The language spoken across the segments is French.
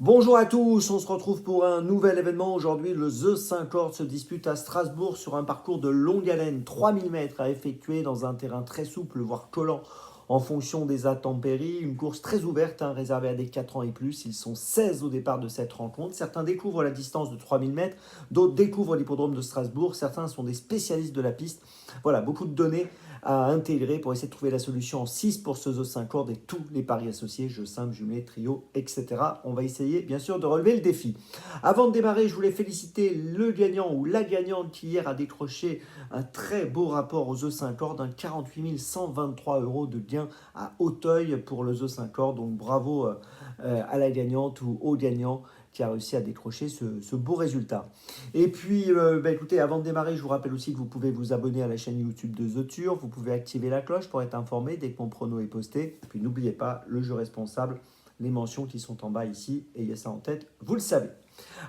Bonjour à tous, on se retrouve pour un nouvel événement. Aujourd'hui, le The 5 se dispute à Strasbourg sur un parcours de longue haleine, 3000 mètres à effectuer dans un terrain très souple, voire collant en fonction des intempéries. Une course très ouverte, réservée à des 4 ans et plus. Ils sont 16 au départ de cette rencontre. Certains découvrent la distance de 3000 mètres, d'autres découvrent l'hippodrome de Strasbourg. Certains sont des spécialistes de la piste. Voilà, beaucoup de données à intégrer pour essayer de trouver la solution en 6 pour ce The 5 et tous les paris associés, jeux simples, jumelés, trio, etc. On va essayer bien sûr de relever le défi. Avant de démarrer, je voulais féliciter le gagnant ou la gagnante qui hier a décroché un très beau rapport au The 5 d'un 48 123 euros de gain à Auteuil pour le The 5 Donc bravo à la gagnante ou au gagnant qui a réussi à décrocher ce beau résultat. Et puis, écoutez, avant de démarrer, je vous rappelle aussi que vous pouvez vous abonner à la chaîne YouTube de The Turf, vous pouvez activer la cloche pour être informé dès que mon prono est posté. Et puis n'oubliez pas, le jeu responsable, les mentions qui sont en bas ici, et il y a ça en tête, vous le savez.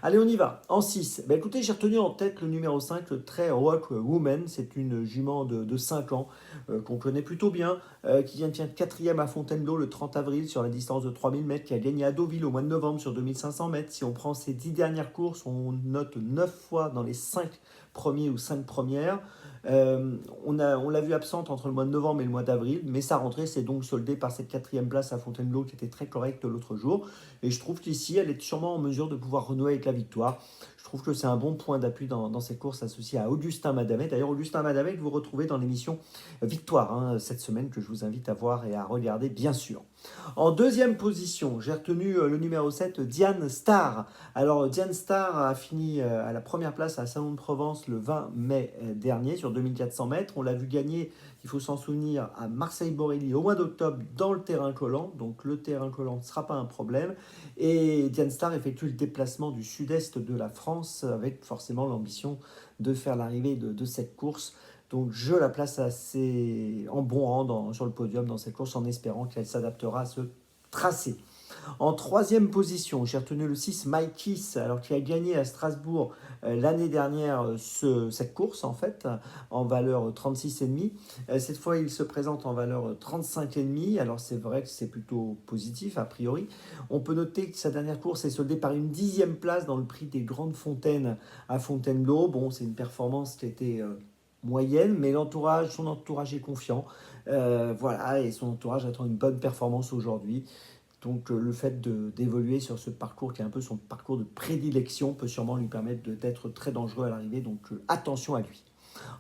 Allez, on y va. En 6, écoutez, j'ai retenu en tête le numéro 5, le très Rock Woman. C'est une jument de 5 ans qu'on connaît plutôt bien, qui vient de finir 4e à Fontainebleau le 30 avril sur la distance de 3000 mètres, qui a gagné à Deauville au mois de novembre sur 2500 mètres. Si on prend ses 10 dernières courses, on note 9 fois dans les 5 premiers ou 5 premières. On l'a vu absente entre le mois de novembre et le mois d'avril, mais sa rentrée s'est donc soldée par cette 4e place à Fontainebleau qui était très correcte l'autre jour. Et je trouve qu'ici, elle est sûrement en mesure de pouvoir renouer avec la victoire. Je trouve que c'est un bon point d'appui dans ces courses associées à Augustin Madamet. D'ailleurs, Augustin Madamet que vous retrouvez dans l'émission Victoire cette semaine, que je vous invite à voir et à regarder, bien sûr. En deuxième position, j'ai retenu le numéro 7, Diane Star. Alors, Diane Star a fini à la première place à Salon de Provence le 20 mai dernier sur 2400 mètres. On l'a vu gagner, il faut s'en souvenir, à Marseille-Borelli au mois d'octobre dans le terrain collant. Donc, le terrain collant ne sera pas un problème. Et Diane Star effectue le déplacement du sud-est de la France avec forcément l'ambition de faire l'arrivée de cette course. Donc je la place assez en bon rang sur le podium dans cette course en espérant qu'elle s'adaptera à ce tracé. En troisième position, j'ai retenu le 6, Mike Kiss, alors qui a gagné à Strasbourg l'année dernière cette course en fait, en valeur 36,5. Cette fois, il se présente en valeur 35,5. Alors c'est vrai que c'est plutôt positif a priori. On peut noter que sa dernière course est soldée par une 10e place dans le prix des Grandes Fontaines à Fontainebleau. Bon, c'est une performance qui a été moyenne, mais son entourage est confiant. Voilà, et son entourage attend une bonne performance aujourd'hui. Donc le fait d'évoluer sur ce parcours qui est un peu son parcours de prédilection peut sûrement lui permettre d'être très dangereux à l'arrivée, donc attention à lui.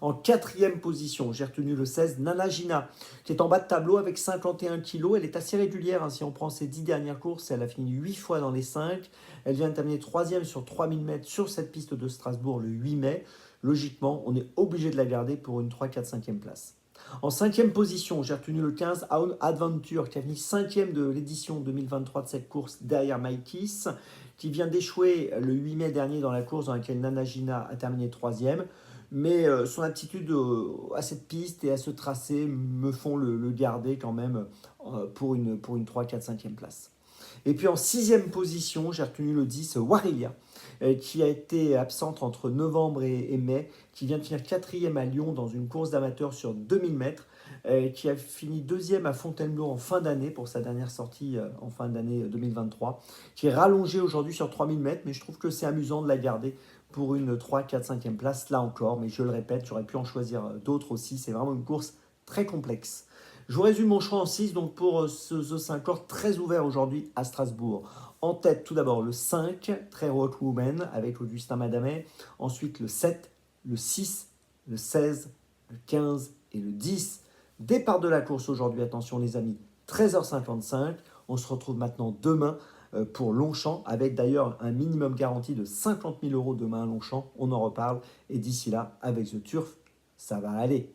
En quatrième position, j'ai retenu le 16, Nana Gina, qui est en bas de tableau avec 51 kilos. Elle est assez régulière, si on prend ses 10 dernières courses, elle a fini 8 fois dans les 5. Elle vient de terminer 3e sur 3000 mètres sur cette piste de Strasbourg le 8 mai. Logiquement, on est obligé de la garder pour une 3, 4, 5e place. En cinquième position, j'ai retenu le 15 Own Adventure qui a fini 5e de l'édition 2023 de cette course derrière Maikis, qui vient d'échouer le 8 mai dernier dans la course dans laquelle Nana Gina a terminé 3e. Mais son aptitude à cette piste et à ce tracé me font le garder quand même pour une 3, 4, 5e place. Et puis en sixième position, j'ai retenu le 10 Warilia, qui a été absente entre novembre et mai, qui vient de finir 4e à Lyon dans une course d'amateurs sur 2000 mètres, qui a fini 2e à Fontainebleau en fin d'année pour sa dernière sortie en fin d'année 2023, qui est rallongée aujourd'hui sur 3000 mètres, mais je trouve que c'est amusant de la garder pour une 3, 4, 5e place, là encore, mais je le répète, j'aurais pu en choisir d'autres aussi, c'est vraiment une course très complexe. Je vous résume mon choix en 6, donc pour ce The 5 très ouvert aujourd'hui à Strasbourg. En tête, tout d'abord, le 5, très Rock Woman, avec Augustin Madamet. Ensuite, le 7, le 6, le 16, le 15 et le 10. Départ de la course aujourd'hui, attention les amis, 13h55. On se retrouve maintenant demain pour Longchamp, avec d'ailleurs un minimum garanti de 50 000 euros demain à Longchamp. On en reparle. Et d'ici là, avec The Turf, ça va aller.